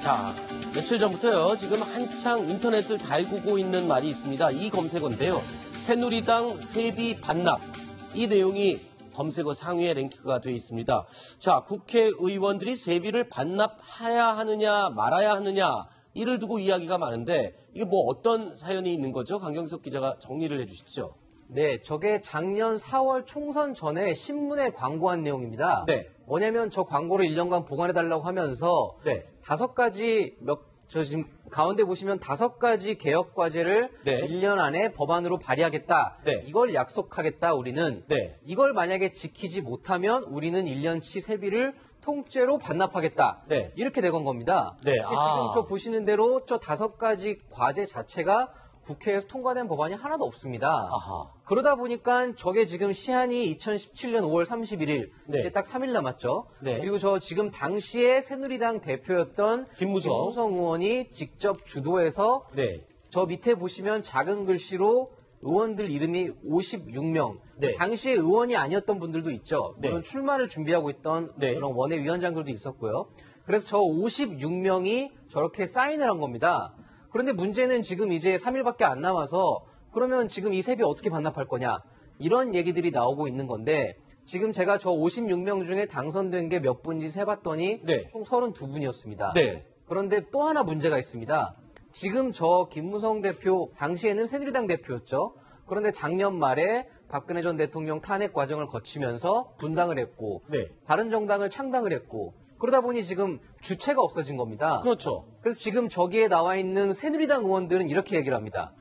자, 며칠 전부터요. 지금 한창 인터넷을 달구고 있는 말이 있습니다. 이 검색어인데요. 새누리당 세비 반납. 이 내용이 검색어 상위에 랭크가 되어 있습니다. 자, 국회의원들이 세비를 반납해야 하느냐 말아야 하느냐 이를 두고 이야기가 많은데 이게 뭐 어떤 사연이 있는 거죠? 강경석 기자가 정리를 해주시죠. 네, 저게 작년 4월 총선 전에 신문에 광고한 내용입니다. 네. 뭐냐면 저 광고를 1년간 보관해달라고 하면서 네. 5가지 저 지금 가운데 보시면 5가지 개혁 과제를 네. 1년 안에 법안으로 발의하겠다. 네. 이걸 약속하겠다, 우리는. 네. 이걸 만약에 지키지 못하면 우리는 1년치 세비를 통째로 반납하겠다. 네. 이렇게 된 겁니다. 네. 지금 저 보시는 대로 저 5가지 과제 자체가 국회에서 통과된 법안이 하나도 없습니다. 아하. 그러다 보니까 저게 지금 시한이 2017년 5월 31일, 네. 이제 딱 3일 남았죠. 네. 그리고 저 지금 당시에 새누리당 대표였던 김무성 의원이 직접 주도해서 네. 저 밑에 보시면 작은 글씨로 의원들 이름이 56명. 네. 당시에 의원이 아니었던 분들도 있죠. 물론 네. 출마를 준비하고 있던 네. 그런 원외위원장들도 있었고요. 그래서 저 56명이 저렇게 사인을 한 겁니다. 그런데 문제는 지금 이제 3일밖에 안 남아서 그러면 지금 이 세비 어떻게 반납할 거냐 이런 얘기들이 나오고 있는 건데 지금 제가 저 56명 중에 당선된 게 몇 분인지 세봤더니 네. 총 32분이었습니다. 네. 그런데 또 하나 문제가 있습니다. 지금 저 김무성 대표 당시에는 새누리당 대표였죠. 그런데 작년 말에 박근혜 전 대통령 탄핵 과정을 거치면서 분당을 했고 네. 바른정당을 창당을 했고 그러다 보니 지금 주체가 없어진 겁니다. 그렇죠. 그래서 지금 저기에 나와 있는 새누리당 의원들은 이렇게 얘기를 합니다.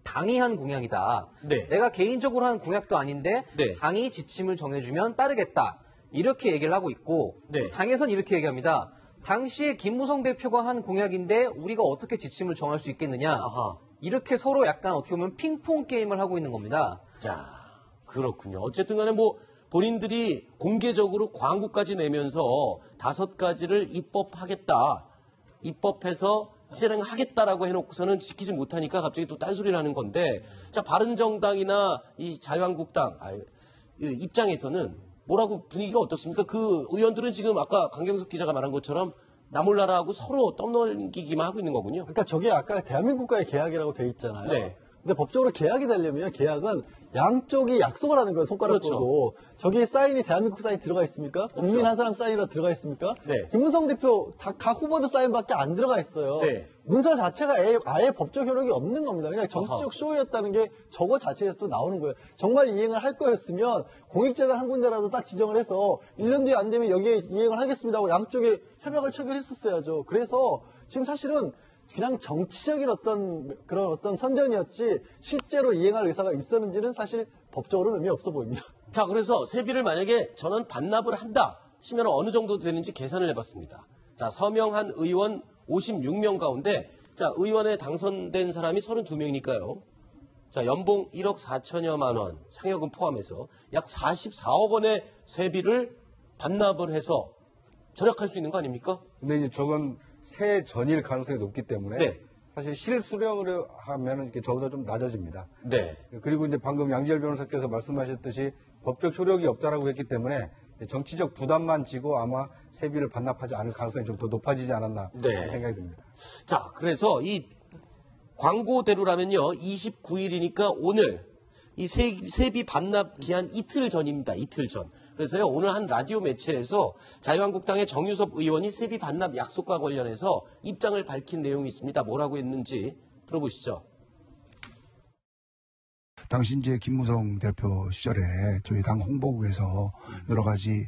당이 한 공약이다. 네. 내가 개인적으로 한 공약도 아닌데 네. 당이 지침을 정해주면 따르겠다. 이렇게 얘기를 하고 있고 네. 당에선 이렇게 얘기합니다. 당시에 김무성 대표가 한 공약인데 우리가 어떻게 지침을 정할 수 있겠느냐. 아하. 이렇게 서로 약간 어떻게 보면 핑퐁 게임을 하고 있는 겁니다. 자, 그렇군요. 어쨌든 간에 뭐 본인들이 공개적으로 광고까지 내면서 5가지를 입법하겠다. 입법해서 실행하겠다라고 해놓고서는 지키지 못하니까 갑자기 또 딴소리를 하는 건데, 자, 바른정당이나 이 자유한국당 입장에서는 뭐라고 분위기가 어떻습니까? 그 의원들은 지금 아까 강경석 기자가 말한 것처럼 나 몰라라 하고 서로 떠넘기기만 하고 있는 거군요. 그러니까 저게 아까 대한민국과의 계약이라고 돼 있잖아요. 네. 근데 법적으로 계약이 되려면 계약은 양쪽이 약속을 하는 거예요. 손가락 그렇죠. 걸고. 저기 사인이 대한민국 사인 들어가 있습니까? 국민 한 사람 사인이라도 들어가 있습니까? 네. 김무성 대표 각 후보들 사인밖에 안 들어가 있어요. 네. 문서 자체가 아예 법적 효력이 없는 겁니다. 그냥 정치적 쇼였다는 게 저거 자체에서 또 나오는 거예요. 정말 이행을 할 거였으면 공익재단 한 군데라도 딱 지정을 해서 1년 뒤에 안 되면 여기에 이행을 하겠습니다 하고 양쪽에 협약을 체결했었어야죠. 그래서 지금 사실은 그냥 정치적인 그런 선전이었지 실제로 이행할 의사가 있었는지는 사실 법적으로는 의미 없어 보입니다. 자, 그래서 세비를 만약에 전원 반납을 한다 치면 어느 정도 되는지 계산을 해봤습니다. 자, 서명한 의원 56명 가운데 자, 의원에 당선된 사람이 32명이니까요. 자, 연봉 1억 4천여만 원, 상여금 포함해서 약 44억 원의 세비를 반납을 해서 절약할 수 있는 거 아닙니까? 근데 이제 저건 새 전일 가능성이 높기 때문에 네. 사실 실수령으로 하면은 이렇게 저보다 좀 낮아집니다. 네. 그리고 이제 방금 양지열 변호사께서 말씀하셨듯이 법적 효력이 없다라고 했기 때문에 정치적 부담만 지고 아마 세비를 반납하지 않을 가능성이 좀 더 높아지지 않았나 네. 생각이 듭니다. 자, 그래서 이 광고대로라면요, 29일이니까 오늘 이 세비 반납 기한 이틀 전입니다. 이틀 전. 그래서요, 오늘 한 라디오 매체에서 자유한국당의 정유섭 의원이 세비 반납 약속과 관련해서 입장을 밝힌 내용이 있습니다. 뭐라고 했는지 들어보시죠. 당시 이제 김무성 대표 시절에 저희 당 홍보국에서 여러 가지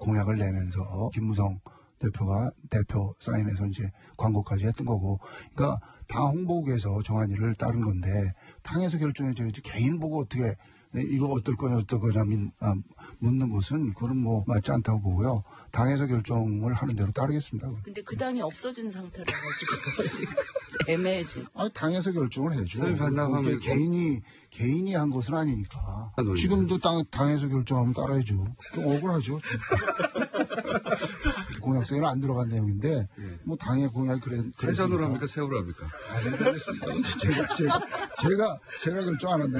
공약을 내면서 김무성 대표가 대표 사인해서 이제 광고까지 했던 거고, 그러니까 당 홍보국에서 정한 일을 따른 건데 당에서 결정해줘야지 개인 보고 어떻게 이거 어떨 거냐 묻는 것은 그건 뭐 맞지 않다고 보고요. 당에서 결정을 하는 대로 따르겠습니다. 근데 그 당이 없어진 상태라 가지고 지금 애매해지. 아니 당에서 결정을 해줘. 반납하면 개인이 한 것은 아니니까. 지금도 당에서 결정하면 따라야죠. 좀 억울하죠. 공약성에는 안 들어간 내용인데 뭐 당의 공약이 세전으로 합니까? 세우로 합니까? 아직 모르겠습니다. 제가 결정 안 한다.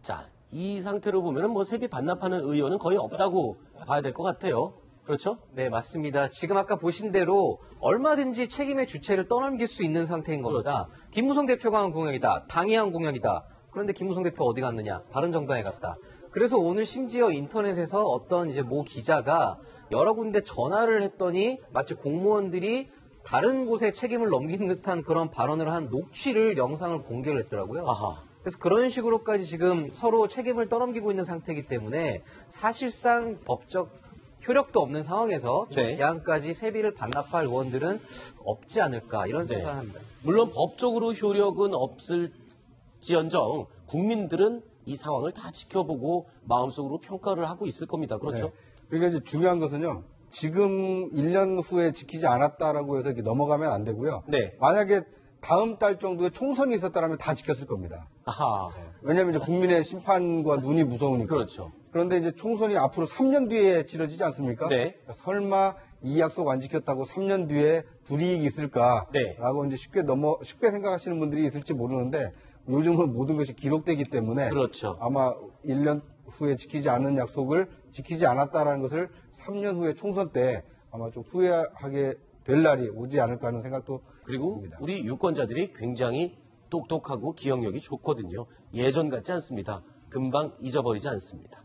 자, 이 상태로 보면은 뭐 세비 반납하는 의원은 거의 없다고 봐야 될 것 같아요. 그렇죠? 네, 맞습니다. 지금 아까 보신 대로 얼마든지 책임의 주체를 떠넘길 수 있는 상태인 겁니다. 김무성 대표가 한 공약이다. 당이 한 공약이다. 그런데 김무성 대표 어디 갔느냐? 바른정당에 갔다. 그래서 오늘 심지어 인터넷에서 어떤 이제 모 기자가 여러 군데 전화를 했더니 마치 공무원들이 다른 곳에 책임을 넘기는 듯한 그런 발언을 한 녹취를 영상을 공개를 했더라고요. 아하. 그래서 그런 식으로까지 지금 서로 책임을 떠넘기고 있는 상태이기 때문에 사실상 법적 효력도 없는 상황에서 네. 대안까지 세비를 반납할 의원들은 없지 않을까 이런 네. 생각을 합니다. 물론 법적으로 효력은 없을지언정 국민들은 이 상황을 다 지켜보고 마음속으로 평가를 하고 있을 겁니다. 그렇죠? 네. 그러니까 이제 중요한 것은요. 지금 1년 후에 지키지 않았다라고 해서 이렇게 넘어가면 안 되고요. 네. 만약에 다음 달 정도에 총선이 있었다면 다 지켰을 겁니다. 아하. 왜냐하면 이제 국민의 심판과 눈이 무서우니까. 그렇죠. 그런데 이제 총선이 앞으로 3년 뒤에 치러지지 않습니까? 네. 설마 이 약속 안 지켰다고 3년 뒤에 불이익이 있을까라고 네. 이제 쉽게 생각하시는 분들이 있을지 모르는데 요즘은 모든 것이 기록되기 때문에 그렇죠. 아마 1년 후에 지키지 않은 약속을 지키지 않았다라는 것을 3년 후에 총선 때 아마 좀 후회하게 될 날이 오지 않을까 하는 생각도 그리고 듭니다. 우리 유권자들이 굉장히 똑똑하고 기억력이 좋거든요. 예전 같지 않습니다. 금방 잊어버리지 않습니다.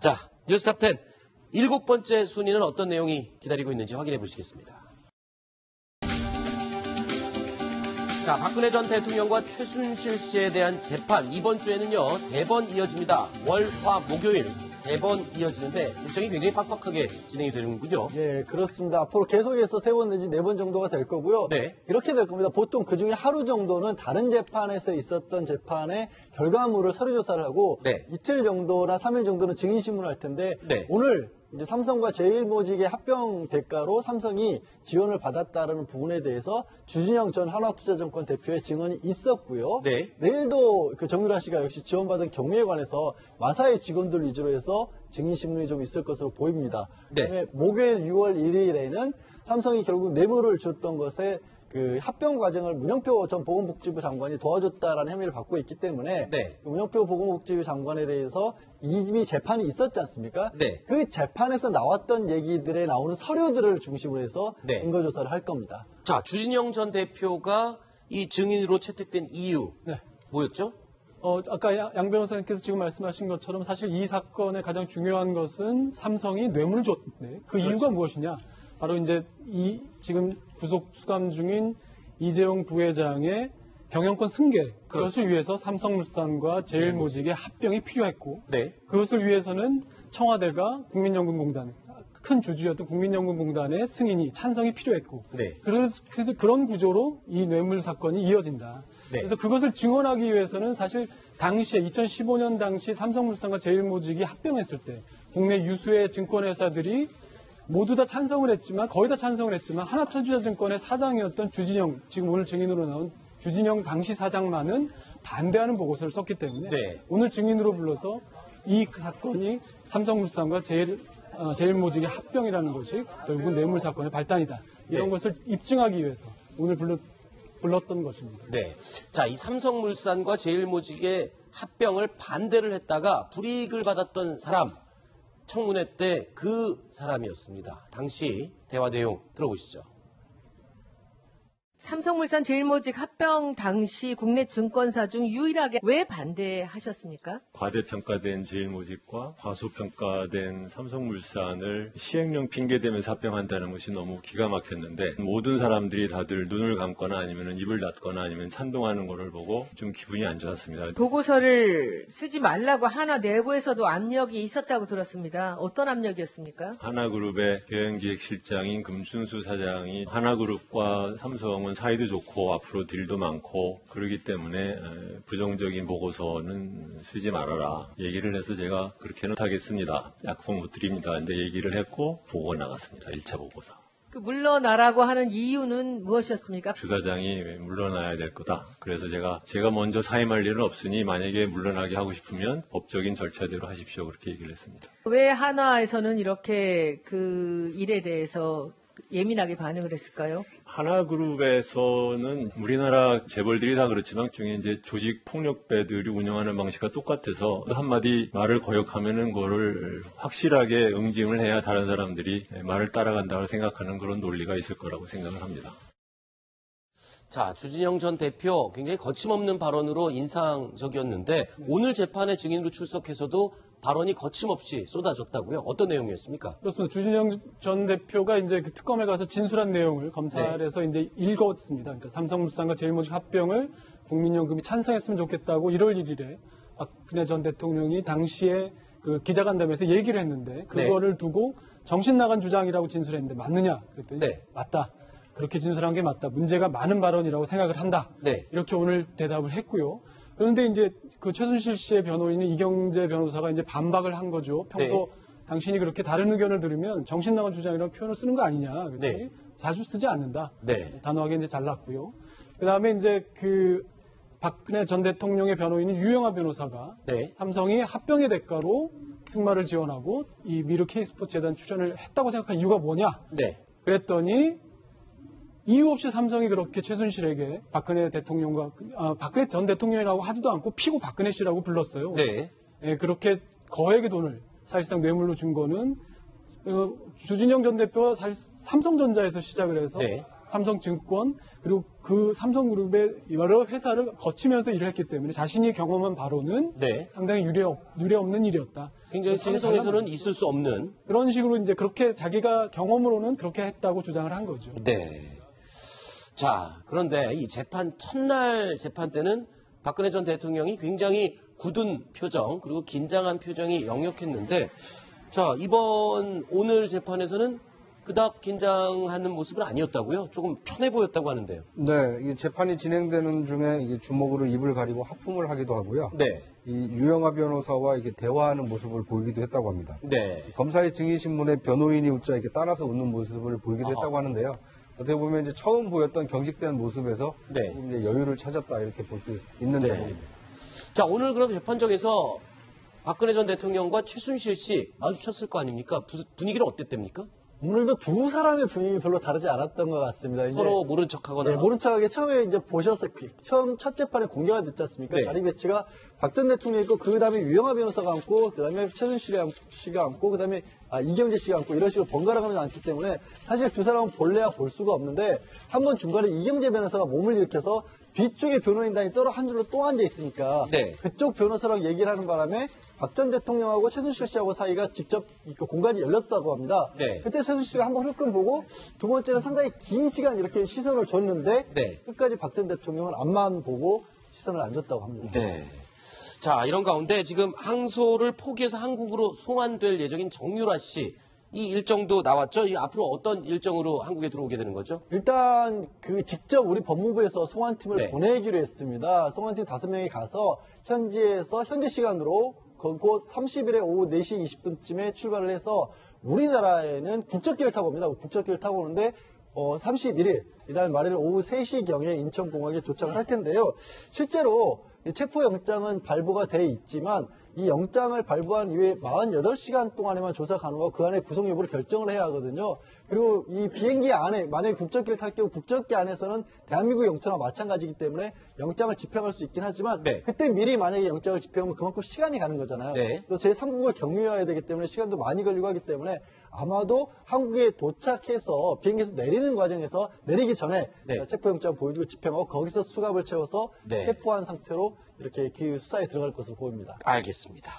자, 뉴스탑10 7번째 순위는 어떤 내용이 기다리고 있는지 확인해 보시겠습니다. 자, 박근혜 전 대통령과 최순실 씨에 대한 재판 이번 주에는요 3번 이어집니다. 월, 화, 목요일 3번 이어지는데 일정이 굉장히 빡빡하게 진행이 되는군요. 예, 그렇습니다. 앞으로 계속해서 3번 내지 4번 정도가 될 거고요. 네. 이렇게 될 겁니다. 보통 그 중에 하루 정도는 다른 재판에서 있었던 재판의 결과물을 서류 조사를 하고 네. 이틀 정도나 3일 정도는 증인신문을 할 텐데 네. 오늘 이제 삼성과 제일모직의 합병 대가로 삼성이 지원을 받았다는 부분에 대해서 주진영 전 한화투자증권 대표의 증언이 있었고요. 네. 내일도 그 정유라 씨가 역시 지원받은 경우에 관해서 마사의 직원들 위주로 해서 증인신문이 좀 있을 것으로 보입니다. 네. 그다음에 목요일 6월 1일에는 삼성이 결국 뇌물을 줬던 것에 그 합병 과정을 문영표 전 보건복지부 장관이 도와줬다라는 혐의를 받고 있기 때문에 네. 그 문영표 보건복지부 장관에 대해서 이미 재판이 있었지 않습니까? 네. 그 재판에서 나왔던 얘기들에 나오는 서류들을 중심으로 해서 네. 증거조사를 할 겁니다. 자, 주진영 전 대표가 이 증인으로 채택된 이유 네. 뭐였죠? 아까 양 변호사님께서 지금 말씀하신 것처럼 사실 이 사건의 가장 중요한 것은 삼성이 뇌물을 줬는데 그 이유가 무엇이냐? 바로 이제 이 지금 구속 수감 중인 이재용 부회장의 경영권 승계 그것을 위해서 삼성물산과 제일모직의 합병이 필요했고 네. 그것을 위해서는 청와대가 국민연금공단 큰 주주였던 국민연금공단의 승인이 찬성이 필요했고 네. 그래서 그런 구조로 이 뇌물 사건이 이어진다. 네. 그래서 그것을 증언하기 위해서는 사실 당시에 2015년 당시 삼성물산과 제일모직이 합병했을 때 국내 유수의 증권회사들이 모두 다 찬성을 했지만 거의 다 찬성을 했지만 하나투자증권의 사장이었던 주진영 지금 오늘 증인으로 나온 주진영 당시 사장만은 반대하는 보고서를 썼기 때문에 네. 오늘 증인으로 불러서 이 사건이 삼성물산과 제일모직의 합병이라는 것이 결국은 뇌물 사건의 발단이다. 이런 네. 것을 입증하기 위해서 오늘 불렀던 것입니다. 네. 자, 이 삼성물산과 제일모직의 합병을 반대를 했다가 불이익을 받았던 사람, 청문회 때 그 사람이었습니다. 당시 대화 내용 들어보시죠. 삼성물산 제일모직 합병 당시 국내 증권사 중 유일하게 왜 반대하셨습니까? 과대평가된 제일모직과 과소평가된 삼성물산을 시행령 핑계대면서 합병한다는 것이 너무 기가 막혔는데 모든 사람들이 다들 눈을 감거나 아니면 입을 닫거나 아니면 찬동하는 것을 보고 좀 기분이 안 좋았습니다. 보고서를 쓰지 말라고 하나 내부에서도 압력이 있었다고 들었습니다. 어떤 압력이었습니까? 하나그룹의 경영기획실장인 금춘수 사장이 하나그룹과 삼성은 사이도 좋고 앞으로 딜도 많고 그러기 때문에 부정적인 보고서는 쓰지 말아라 얘기를 해서 제가 그렇게는 하겠습니다. 약속 못 드립니다. 근데 얘기를 했고 보고가 나갔습니다. 1차 보고서. 그 물러나라고 하는 이유는 무엇이었습니까? 주 사장이 물러나야 될 거다. 그래서 제가 먼저 사임할 일은 없으니 만약에 물러나게 하고 싶으면 법적인 절차대로 하십시오. 그렇게 얘기를 했습니다. 왜 한화에서는 이렇게 그 일에 대해서 예민하게 반응을 했을까요? 하나그룹에서는 우리나라 재벌들이 다 그렇지만 중에 이제 조직 폭력배들이 운영하는 방식과 똑같아서 한마디 말을 거역하면은 그거를 확실하게 응징을 해야 다른 사람들이 말을 따라간다고 생각하는 그런 논리가 있을 거라고 생각을 합니다. 자, 주진영 전 대표 굉장히 거침없는 발언으로 인상적이었는데 오늘 재판에 증인으로 출석해서도 발언이 거침없이 쏟아졌다고요? 어떤 내용이었습니까? 그렇습니다. 주진영 전 대표가 이제 그 특검에 가서 진술한 내용을 검찰에서 이제 읽었습니다. 그러니까 삼성물산과 제일모직 합병을 국민연금이 찬성했으면 좋겠다고 1월 1일에 박근혜 전 대통령이 당시에 그 기자간담회에서 얘기를 했는데 그거를 두고 정신 나간 주장이라고 진술했는데 맞느냐? 그랬더니 맞다. 그렇게 진술한 게 맞다. 문제가 많은 발언이라고 생각을 한다. 이렇게 오늘 대답을 했고요. 그런데 이제 그 최순실 씨의 변호인인 이경재 변호사가 이제 반박을 한 거죠. 평소 당신이 그렇게 다른 의견을 들으면 정신 나간 주장이라는 표현을 쓰는 거 아니냐. 그랬더니 자주 쓰지 않는다. 단호하게 이제 잘랐고요. 그 다음에 이제 그 박근혜 전 대통령의 변호인인 유영하 변호사가 삼성이 합병의 대가로 승마를 지원하고 이 미르 K스포츠 재단 출연을 했다고 생각한 이유가 뭐냐. 그랬더니 이유 없이 삼성이 그렇게 최순실에게 박근혜 대통령과 박근혜 전 대통령이라고 하지도 않고 피고 박근혜 씨라고 불렀어요. 그렇게 거액의 돈을 사실상 뇌물로 준 거는 주진영 전 대표가 사실 삼성전자에서 시작을 해서 삼성증권 그리고 그 삼성그룹의 여러 회사를 거치면서 일을 했기 때문에 자신이 경험한 바로는 상당히 유례 없는 일이었다. 굉장히 삼성에서는 있을 수 없는 그런 식으로 이제 그렇게 자기가 경험으로는 그렇게 했다고 주장을 한 거죠. 자, 그런데 이 재판 첫날 재판 때는 박근혜 전 대통령이 굉장히 굳은 표정 그리고 긴장한 표정이 역력했는데 자, 오늘 재판에서는 그닥 긴장하는 모습은 아니었다고요? 조금 편해 보였다고 하는데요. 네, 이 재판이 진행되는 중에 이게 주먹으로 입을 가리고 하품을 하기도 하고요. 이 유영하 변호사와 이렇게 대화하는 모습을 보이기도 했다고 합니다. 검사의 증인신문에 변호인이 웃자 이렇게 따라서 웃는 모습을 보이기도 했다고 하는데요. 어떻게 보면 이제 처음 보였던 경직된 모습에서 이제 여유를 찾았다 이렇게 볼 수 있는 대목입니다. 자, 오늘 그럼 재판정에서 박근혜 전 대통령과 최순실 씨 마주쳤을 거 아닙니까? 분위기는 어땠답니까? 오늘도 두 사람의 분위기 별로 다르지 않았던 것 같습니다. 서로 모른 척하거나. 모른 척하게 처음에 이제 보셨을 처음 첫 재판에 공개가 됐지 않습니까? 자리 배치가 박 전 대통령이 있고 그 다음에 유영하 변호사가 앉고 그 다음에 최순실 씨가 앉고 그 다음에 이경재 씨가 앉고 이런 식으로 번갈아 가면서 앉기 때문에 사실 두 사람은 볼래야 볼 수가 없는데 한 번 중간에 이경재 변호사가 몸을 일으켜서 뒤쪽에 변호인단이 떨어 한 줄로 또 앉아 있으니까 그쪽 변호사랑 얘기를 하는 바람에 박 전 대통령하고 최순실 씨하고 사이가 직접 공간이 열렸다고 합니다. 그때 최순실 씨가 한번 흘끔 보고 두 번째는 상당히 긴 시간 이렇게 시선을 줬는데 끝까지 박 전 대통령은 앞만 보고 시선을 안 줬다고 합니다. 자, 이런 가운데 지금 항소를 포기해서 한국으로 송환될 예정인 정유라 씨. 이 일정도 나왔죠? 앞으로 어떤 일정으로 한국에 들어오게 되는 거죠? 일단 직접 우리 법무부에서 송환팀을 보내기로 했습니다. 송환팀 5명이 가서 현지 시간으로 곧 30일에 오후 4시 20분쯤에 출발을 해서 우리나라에는 국적기를 타고 옵니다. 국적기를 타고 오는데 31일, 이달 말일 오후 3시경에 인천공항에 도착을 할 텐데요. 실제로 체포영장은 발부가 돼 있지만 이 영장을 발부한 이후에 48시간 동안에만 조사 가능하고 그 안에 구속 여부를 결정을 해야 하거든요. 그리고 이 비행기 안에 만약에 국적기를 탈 경우 국적기 안에서는 대한민국 영토나 마찬가지이기 때문에 영장을 집행할 수 있긴 하지만 그때 미리 만약에 영장을 집행하면 그만큼 시간이 가는 거잖아요. 또 제3국을 경유해야 되기 때문에 시간도 많이 걸리고 하기 때문에 아마도 한국에 도착해서 비행기에서 내리는 과정에서 내리기 전에 체포영장 보여주고 집행하고 거기서 수갑을 채워서 체포한 상태로 이렇게 그 수사에 들어갈 것으로 보입니다. 알겠습니다.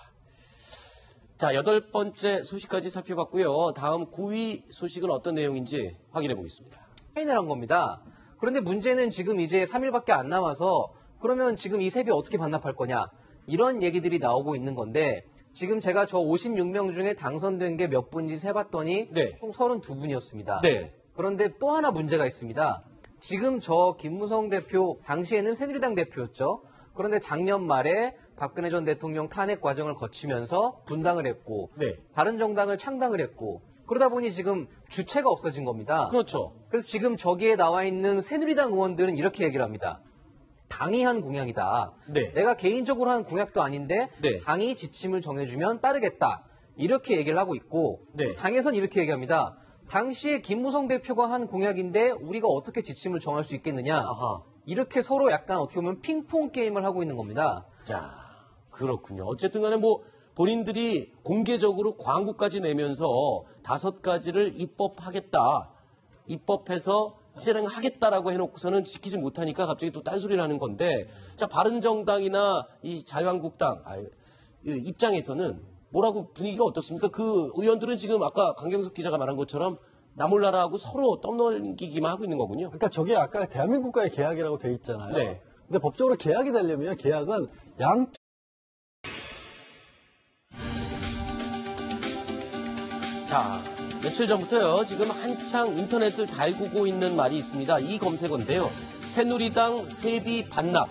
자, 8번째 소식까지 살펴봤고요. 다음 9위 소식은 어떤 내용인지 확인해 보겠습니다. 사인을 한 겁니다. 그런데 문제는 지금 이제 3일밖에 안 남아서 그러면 지금 이 세비 어떻게 반납할 거냐 이런 얘기들이 나오고 있는 건데 지금 제가 저 56명 중에 당선된 게 몇 분인지 세봤더니 총 32분이었습니다. 그런데 또 하나 문제가 있습니다. 지금 저 김무성 대표 당시에는 새누리당 대표였죠. 그런데 작년 말에 박근혜 전 대통령 탄핵 과정을 거치면서 분당을 했고 바른정당을 창당을 했고 그러다 보니 지금 주체가 없어진 겁니다. 그래서 지금 저기에 나와 있는 새누리당 의원들은 이렇게 얘기를 합니다. 당이 한 공약이다. 내가 개인적으로 한 공약도 아닌데 당이 지침을 정해주면 따르겠다. 이렇게 얘기를 하고 있고 당에선 이렇게 얘기합니다. 당시에 김무성 대표가 한 공약인데 우리가 어떻게 지침을 정할 수 있겠느냐. 아하. 이렇게 서로 약간 어떻게 보면 핑퐁 게임을 하고 있는 겁니다. 자, 그렇군요. 어쨌든 간에 뭐 본인들이 공개적으로 광고까지 내면서 5가지를 입법하겠다. 입법해서 실행하겠다라고 해놓고서는 지키지 못하니까 갑자기 또 딴소리를 하는 건데, 자, 바른정당이나 이 자유한국당 입장에서는 뭐라고 분위기가 어떻습니까? 그 의원들은 지금 아까 강경석 기자가 말한 것처럼 나 몰라라하고 서로 떠넘기기만 하고 있는 거군요. 그러니까 저게 아까 대한민국과의 계약이라고 돼 있잖아요. 네. 근데 법적으로 계약이 되려면 계약은 자, 며칠 전부터요, 지금 한창 인터넷을 달구고 있는 말이 있습니다. 이 검색어인데요. 새누리당 세비 반납.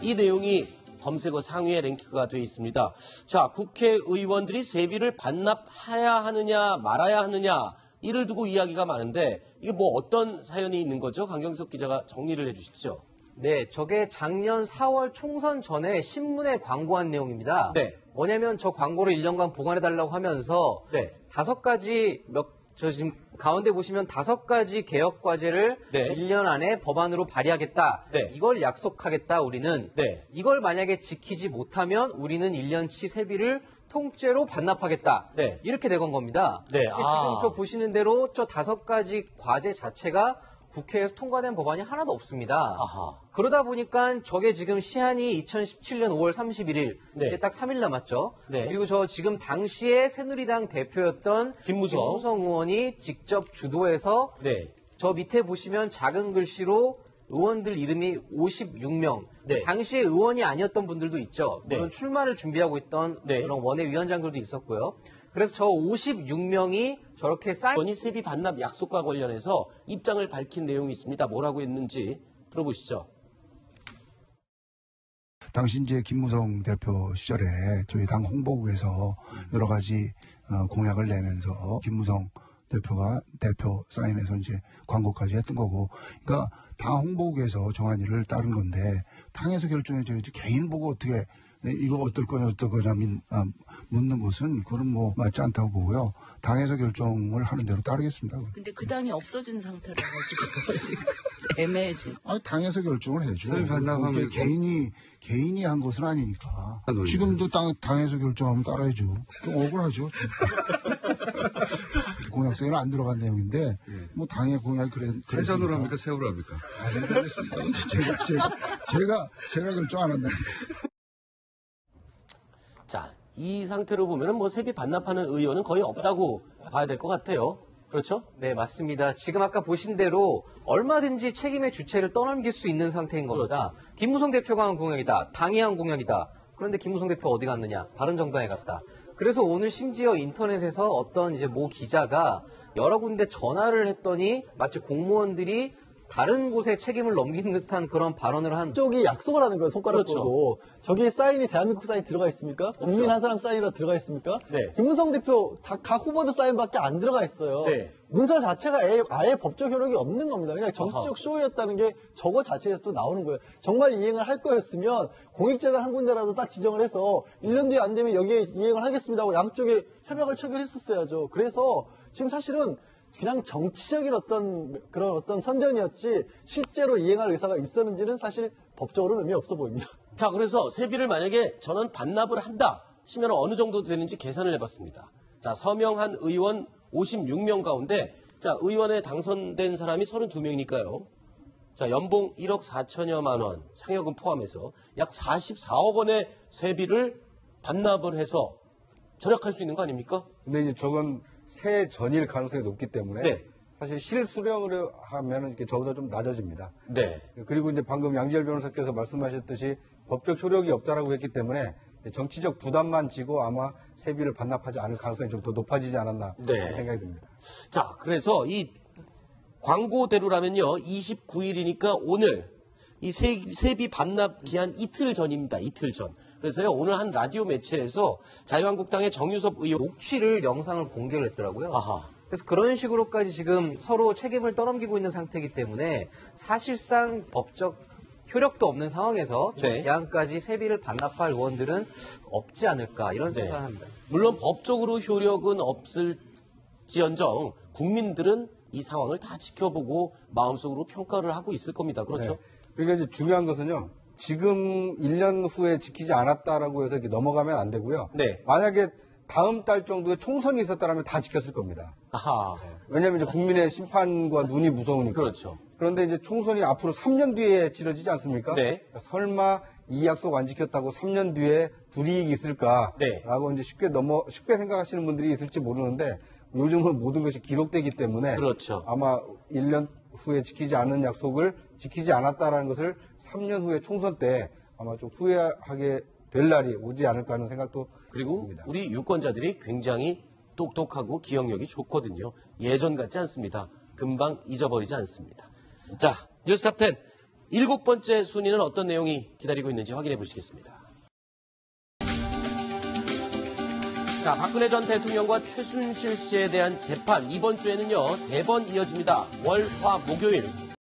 이 내용이 검색어 상위에 랭크가 되어 있습니다. 자, 국회의원들이 세비를 반납해야 하느냐 말아야 하느냐 이를 두고 이야기가 많은데 이게 뭐 어떤 사연이 있는 거죠? 강경석 기자가 정리를 해주시죠. 네, 저게 작년 4월 총선 전에 신문에 광고한 내용입니다. 네. 뭐냐면 저 광고를 1년간 보관해달라고 하면서 네. 5가지 저 지금 가운데 보시면 5가지 개혁 과제를 네. 1년 안에 법안으로 발의하겠다. 네. 이걸 약속하겠다, 우리는. 네. 이걸 만약에 지키지 못하면 우리는 1년치 세비를 통째로 반납하겠다. 네. 이렇게 된 겁니다. 네. 지금 저 보시는 대로 저 5가지 과제 자체가 국회에서 통과된 법안이 하나도 없습니다. 아하. 그러다 보니까 저게 지금 시한이 2017년 5월 31일, 네. 이제 딱 3일 남았죠. 네. 그리고 저 지금 당시에 새누리당 대표였던 김무성 의원이 직접 주도해서 네. 저 밑에 보시면 작은 글씨로 의원들 이름이 56명. 네. 당시에 의원이 아니었던 분들도 있죠. 네. 물론 출마를 준비하고 있던 네. 그런 원외위원장들도 있었고요. 그래서 저 56명이 저렇게 의원이 세비 반납 약속과 관련해서 입장을 밝힌 내용이 있습니다. 뭐라고 했는지 들어보시죠. 당시 이제 김무성 대표 시절에 저희 당 홍보국에서 여러 가지 공약을 내면서 김무성 대표가 대표 사인해서 이제 광고까지 했던 거고, 그러니까 당 홍보국에서 정한 일을 따른 건데 당에서 결정해줘야지 개인 보고 어떻게 이거 어떨 거냐 묻는 것은 그건 뭐 맞지 않다고 보고요. 당에서 결정을 하는 대로 따르겠습니다. 근데 그 당이 없어진 상태라 가지고 지금 애매해지. 아니, 당에서 결정을 해줘. 반납하면 개인이 한 것은 아니니까. 지금도 당에서 결정하면 따라야죠. 좀 억울하죠. 공약성에는 안 들어간 내용인데 뭐 당의 공약이 세전으로 합니까? 세우로 합니까? 제가 결정 안 한다. 자, 이 상태로 보면은 뭐 세비 반납하는 의원은 거의 없다고 봐야 될 것 같아요. 그렇죠? 네, 맞습니다. 지금 아까 보신 대로 얼마든지 책임의 주체를 떠넘길 수 있는 상태인 겁니다. 그렇죠. 김무성 대표가 한 공약이다. 당이 한 공약이다. 그런데 김무성 대표 어디 갔느냐? 바른정당에 갔다. 그래서 오늘 심지어 인터넷에서 어떤 이제 모 기자가 여러 군데 전화를 했더니 마치 공무원들이 다른 곳에 책임을 넘기는 듯한 그런 발언을 한 쪽이 약속을 하는 거예요. 손가락 그렇죠. 끄고. 저기 사인이 대한민국 사인 들어가 있습니까? 국민 한 사람 사인이라 들어가 있습니까? 네. 김무성 대표 각 후보들 사인밖에 안 들어가 있어요. 네. 문서 자체가 아예 법적 효력이 없는 겁니다. 그냥 정치적 쇼였다는 게 저거 자체에서 또 나오는 거예요. 정말 이행을 할 거였으면 공익재단 한 군데라도 딱 지정을 해서 1년 뒤에 안 되면 여기에 이행을 하겠습니다 하고 양쪽에 협약을 체결했었어야죠. 그래서 지금 사실은 그냥 정치적인 어떤 선전이었지 실제로 이행할 의사가 있었는지는 사실 법적으로는 의미 없어 보입니다. 자, 그래서 세비를 만약에 저는 반납을 한다 치면 어느 정도 되는지 계산을 해봤습니다. 자, 서명한 의원 56명 가운데 자, 의원에 당선된 사람이 32명이니까요. 자, 연봉 1억 4천여만 원, 상여금 포함해서 약 44억 원의 세비를 반납을 해서 절약할 수 있는 거 아닙니까? 근데 이제 저건 새 전일 가능성이 높기 때문에 네. 사실 실수령으로 하면은 이렇게 저보다 좀 낮아집니다. 네. 그리고 이제 방금 양지열 변호사께서 말씀하셨듯이 법적 효력이 없다라고 했기 때문에 정치적 부담만 지고 아마 세비를 반납하지 않을 가능성이 좀 더 높아지지 않았나 네. 생각이 듭니다. 자, 그래서 이 광고대로라면요, 29일이니까 오늘 이 세비 반납 기한 이틀 전입니다. 이틀 전. 그래서요, 오늘 한 라디오 매체에서 자유한국당의 정유섭 의원 녹취를 영상을 공개를 했더라고요. 아하. 그래서 그런 식으로까지 지금 서로 책임을 떠넘기고 있는 상태이기 때문에 사실상 법적 효력도 없는 상황에서 네. 기한까지 세비를 반납할 의원들은 없지 않을까 이런 생각을 합니다. 물론 법적으로 효력은 없을 지언정 국민들은 이 상황을 다 지켜보고 마음속으로 평가를 하고 있을 겁니다. 그렇죠? 네. 그러니까 이제 중요한 것은요. 지금 1년 후에 지키지 않았다라고 해서 이렇게 넘어가면 안 되고요. 네. 만약에 다음 달 정도에 총선이 있었다면 다 지켰을 겁니다. 아하. 왜냐하면 이제 국민의 심판과 눈이 무서우니까. 그렇죠. 그런데 이제 총선이 앞으로 3년 뒤에 치러지지 않습니까? 네. 설마 이 약속 안 지켰다고 3년 뒤에 불이익이 있을까라고 네. 이제 쉽게 생각하시는 분들이 있을지 모르는데 요즘은 모든 것이 기록되기 때문에 그렇죠. 아마 1년 후에 지키지 않은 약속을 지키지 않았다라는 것을 3년 후에 총선 때 아마 좀 후회하게 될 날이 오지 않을까 하는 생각도 그리고 듭니다. 우리 유권자들이 굉장히 똑똑하고 기억력이 좋거든요. 예전 같지 않습니다. 금방 잊어버리지 않습니다. 자, 뉴스탑10 7번째 순위는 어떤 내용이 기다리고 있는지 확인해 보시겠습니다. 자, 박근혜 전 대통령과 최순실 씨에 대한 재판 이번 주에는요 3번 이어집니다. 월, 화, 목요일